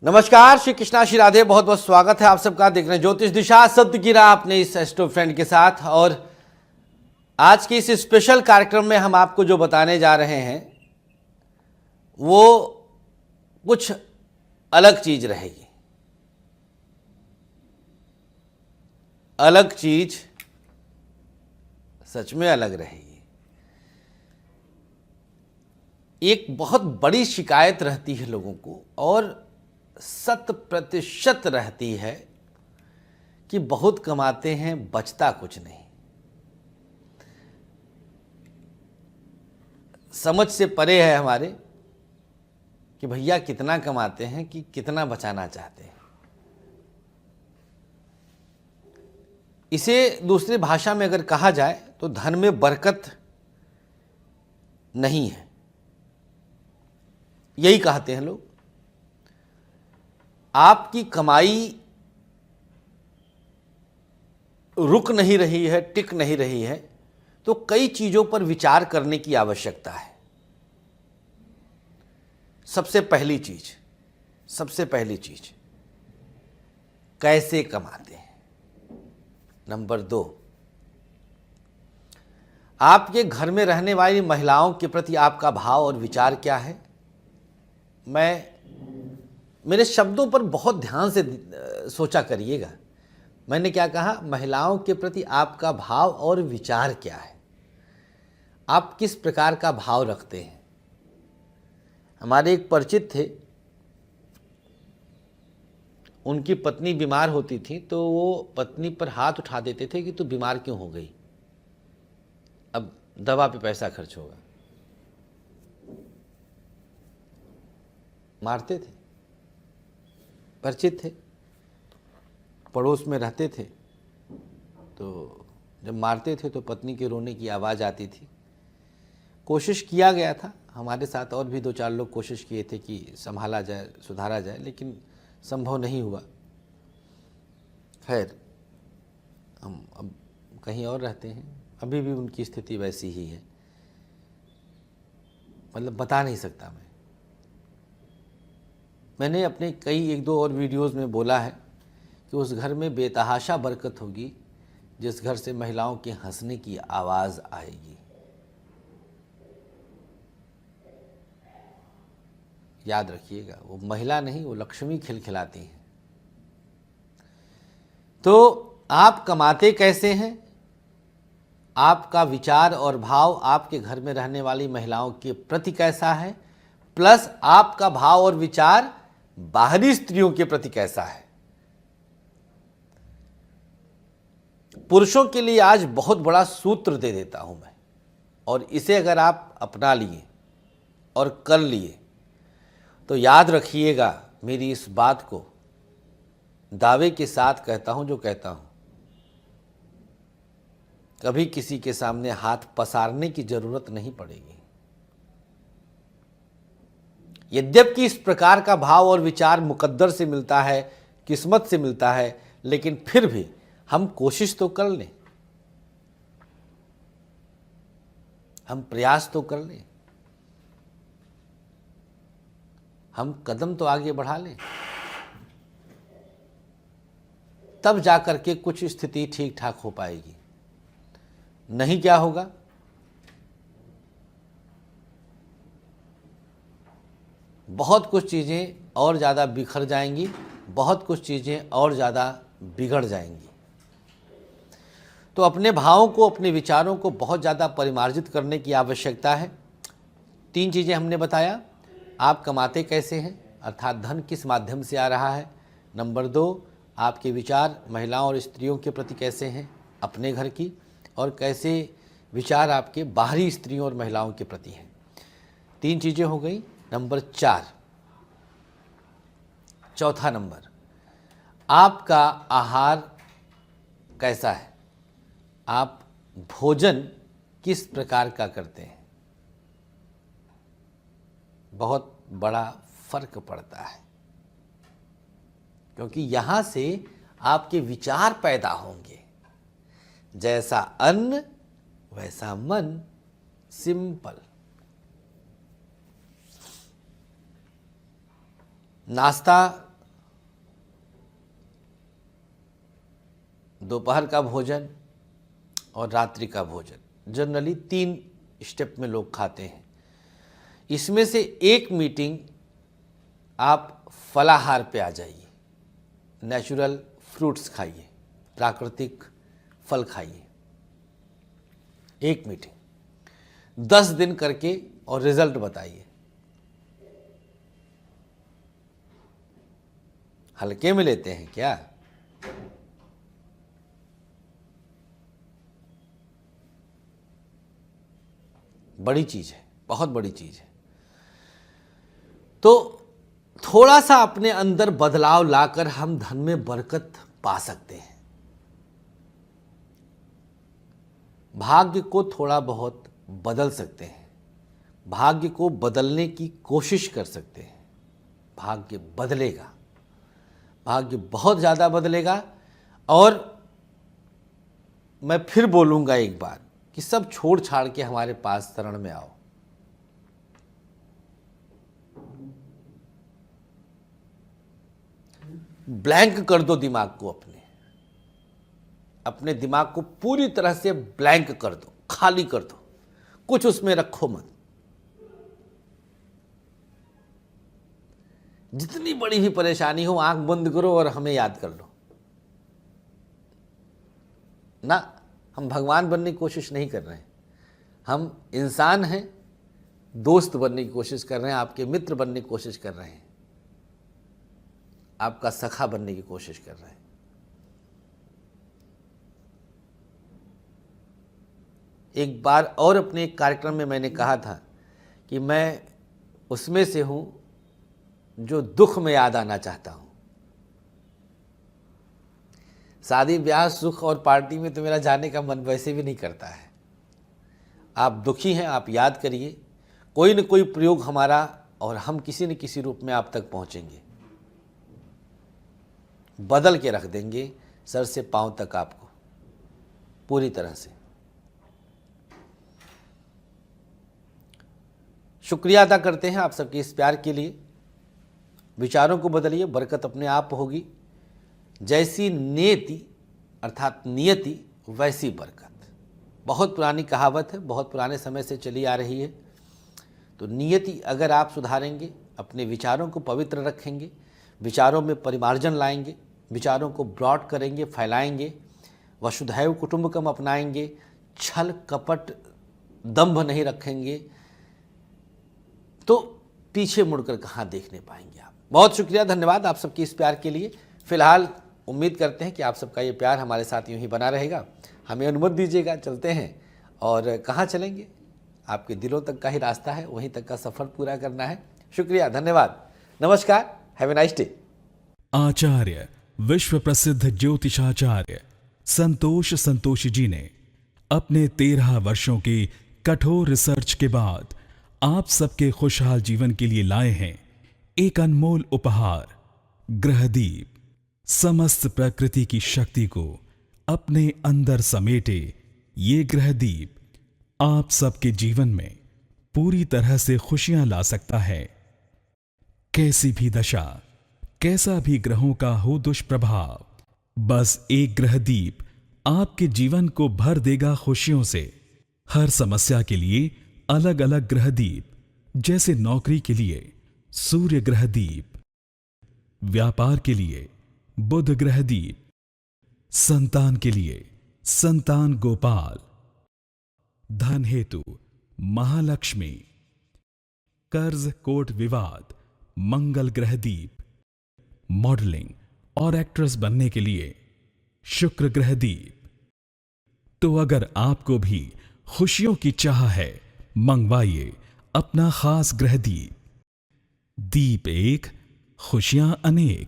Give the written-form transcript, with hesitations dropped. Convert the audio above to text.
नमस्कार, श्री कृष्णा, श्री राधे। बहुत बहुत स्वागत है आप सबका। देख रहे हैं ज्योतिष दिशा, सत्य की राह अपने इस एस्ट्रो फ्रेंड के साथ। और आज के इस स्पेशल कार्यक्रम में हम आपको जो बताने जा रहे हैं वो कुछ अलग चीज रहेगी। अलग चीज, सच में अलग रहेगी। एक बहुत बड़ी शिकायत रहती है लोगों को और 100% रहती है कि बहुत कमाते हैं, बचता कुछ नहीं। समझ से परे है हमारे कि भैया कितना कमाते हैं कि कितना बचाना चाहते हैं। इसे दूसरी भाषा में अगर कहा जाए तो धन में बरकत नहीं है, यही कहते हैं लोग। आपकी कमाई रुक नहीं रही है, टिक नहीं रही है, तो कई चीजों पर विचार करने की आवश्यकता है। सबसे पहली चीज कैसे कमाते हैं। नंबर 2, आपके घर में रहने वाली महिलाओं के प्रति आपका भाव और विचार क्या है। मेरे शब्दों पर बहुत ध्यान से सोचा करिएगा। मैंने क्या कहा? महिलाओं के प्रति आपका भाव और विचार क्या है, आप किस प्रकार का भाव रखते हैं। हमारे एक परिचित थे, उनकी पत्नी बीमार होती थी तो वो पत्नी पर हाथ उठा देते थे कि तू बीमार क्यों हो गई, अब दवा पे पैसा खर्च होगा। मारते थे, परिचित थे, पड़ोस में रहते थे। तो जब मारते थे तो पत्नी के रोने की आवाज़ आती थी। कोशिश किया गया था, हमारे साथ और भी 2-4 लोग कोशिश किए थे कि संभाला जाए, सुधारा जाए, लेकिन संभव नहीं हुआ। खैर, हम अब कहीं और रहते हैं, अभी भी उनकी स्थिति वैसी ही है। मतलब बता नहीं सकता मैंने अपने कई 1-2 और वीडियोस में बोला है कि उस घर में बेतहाशा बरकत होगी जिस घर से महिलाओं के हंसने की आवाज़ आएगी। याद रखिएगा, वो महिला नहीं, वो लक्ष्मी खिलखिलाती हैं। तो आप कमाते कैसे हैं, आपका विचार और भाव आपके घर में रहने वाली महिलाओं के प्रति कैसा है, प्लस आपका भाव और विचार बाहरी स्त्रियों के प्रति कैसा है। पुरुषों के लिए आज बहुत बड़ा सूत्र दे देता हूं मैं, और इसे अगर आप अपना लिए और कर लिए तो याद रखिएगा, मेरी इस बात को दावे के साथ कहता हूं जो कहता हूं, कभी किसी के सामने हाथ पसारने की जरूरत नहीं पड़ेगी। यद्यपि इस प्रकार का भाव और विचार मुकद्दर से मिलता है, किस्मत से मिलता है, लेकिन फिर भी हम कोशिश तो कर लें, हम प्रयास तो कर लें, हम कदम तो आगे बढ़ा लें, तब जाकर के कुछ स्थिति ठीक ठाक हो पाएगी। नहीं क्या होगा, बहुत कुछ चीज़ें और ज़्यादा बिखर जाएंगी, बहुत कुछ चीज़ें और ज़्यादा बिगड़ जाएंगी। तो अपने भावों को, अपने विचारों को बहुत ज़्यादा परिमार्जित करने की आवश्यकता है। 3 चीज़ें हमने बताया। आप कमाते कैसे हैं, अर्थात धन किस माध्यम से आ रहा है। नंबर 2, आपके विचार महिलाओं और स्त्रियों के प्रति कैसे हैं, अपने घर की, और कैसे विचार आपके बाहरी स्त्रियों और महिलाओं के प्रति हैं। 3 चीज़ें हो गई। नंबर 4, चौथा नंबर, आपका आहार कैसा है, आप भोजन किस प्रकार का करते हैं। बहुत बड़ा फर्क पड़ता है, क्योंकि यहां से आपके विचार पैदा होंगे। जैसा अन्न वैसा मन, सिंपल। नाश्ता दोपहर का भोजन और रात्रि का भोजन जनरली 3 स्टेप में लोग खाते हैं। इसमें से एक मीटिंग आप फलाहार पे आ जाइए, नेचुरल फ्रूट्स खाइए, प्राकृतिक फल खाइए। एक मीटिंग 10 दिन करके और रिजल्ट बताइए। हल्के में लेते हैं क्या? बड़ी चीज है, बहुत बड़ी चीज है। तो थोड़ा सा अपने अंदर बदलाव लाकर हम धन में बरकत पा सकते हैं। भाग्य को थोड़ा बहुत बदल सकते हैं, भाग्य को बदलने की कोशिश कर सकते हैं। भाग्य बदलेगा, भाग्य बहुत ज़्यादा बदलेगा। और मैं फिर बोलूँगा एक बार कि सब छोड़ छाड़ के हमारे पास शरण में आओ। ब्लैंक कर दो दिमाग को, अपने दिमाग को पूरी तरह से ब्लैंक कर दो, खाली कर दो, कुछ उसमें रखो मत। जितनी बड़ी भी परेशानी हो, आंख बंद करो और हमें याद कर लो ना। हम भगवान बनने की कोशिश नहीं कर रहे हैं, हम इंसान हैं, दोस्त बनने की कोशिश कर रहे हैं, आपके मित्र बनने की कोशिश कर रहे हैं, आपका सखा बनने की कोशिश कर रहे हैं। एक बार और अपने एक कार्यक्रम में मैंने कहा था कि मैं उसमें से हूं जो दुख में याद आना चाहता हूं। शादी ब्याह सुख और पार्टी में तो मेरा जाने का मन वैसे भी नहीं करता है। आप दुखी हैं, आप याद करिए, कोई न कोई प्रयोग हमारा और हम किसी न किसी रूप में आप तक पहुंचेंगे, बदल के रख देंगे सर से पांव तक आपको पूरी तरह से। शुक्रिया अदा करते हैं आप सबके इस प्यार के लिए। विचारों को बदलिए, बरकत अपने आप होगी। जैसी नियति अर्थात नियति वैसी बरकत, बहुत पुरानी कहावत है, बहुत पुराने समय से चली आ रही है। तो नियति अगर आप सुधारेंगे, अपने विचारों को पवित्र रखेंगे, विचारों में परिमार्जन लाएंगे, विचारों को ब्रॉड करेंगे, फैलाएंगे, वसुधैव कुटुंबकम अपनाएंगे, छल कपट दंभ नहीं रखेंगे, तो पीछे मुड़कर कहाँ देखने पाएंगे आप। बहुत शुक्रिया, धन्यवाद आप सबकी इस प्यार के लिए। फिलहाल उम्मीद करते हैं कि आप सबका ये प्यार हमारे साथ यूं ही बना रहेगा। हमें अनुमति दीजिएगा, चलते हैं। और कहाँ चलेंगे? आपके दिलों तक का ही रास्ता है, वहीं तक का सफ़र पूरा करना है। शुक्रिया, धन्यवाद, नमस्कार, हैव ए नाइस डे। आचार्य विश्व प्रसिद्ध ज्योतिषाचार्य संतोषी जी ने अपने 13 वर्षों की कठोर रिसर्च के बाद आप सबके खुशहाल जीवन के लिए लाए हैं एक अनमोल उपहार, ग्रहदीप। समस्त प्रकृति की शक्ति को अपने अंदर समेटे ये ग्रहदीप आप सबके जीवन में पूरी तरह से खुशियां ला सकता है। कैसी भी दशा, कैसा भी ग्रहों का हो दुष्प्रभाव, बस एक ग्रहदीप आपके जीवन को भर देगा खुशियों से। हर समस्या के लिए अलग अलग ग्रहदीप, जैसे नौकरी के लिए सूर्य ग्रहदीप, व्यापार के लिए बुध ग्रहदीप, संतान के लिए संतान गोपाल, धन हेतु महालक्ष्मी, कर्ज कोर्ट विवाद मंगल ग्रहदीप, मॉडलिंग और एक्ट्रेस बनने के लिए शुक्र ग्रहदीप। तो अगर आपको भी खुशियों की चाह है, मंगवाइए अपना खास ग्रहदीप। दीप एक, खुशियां अनेक।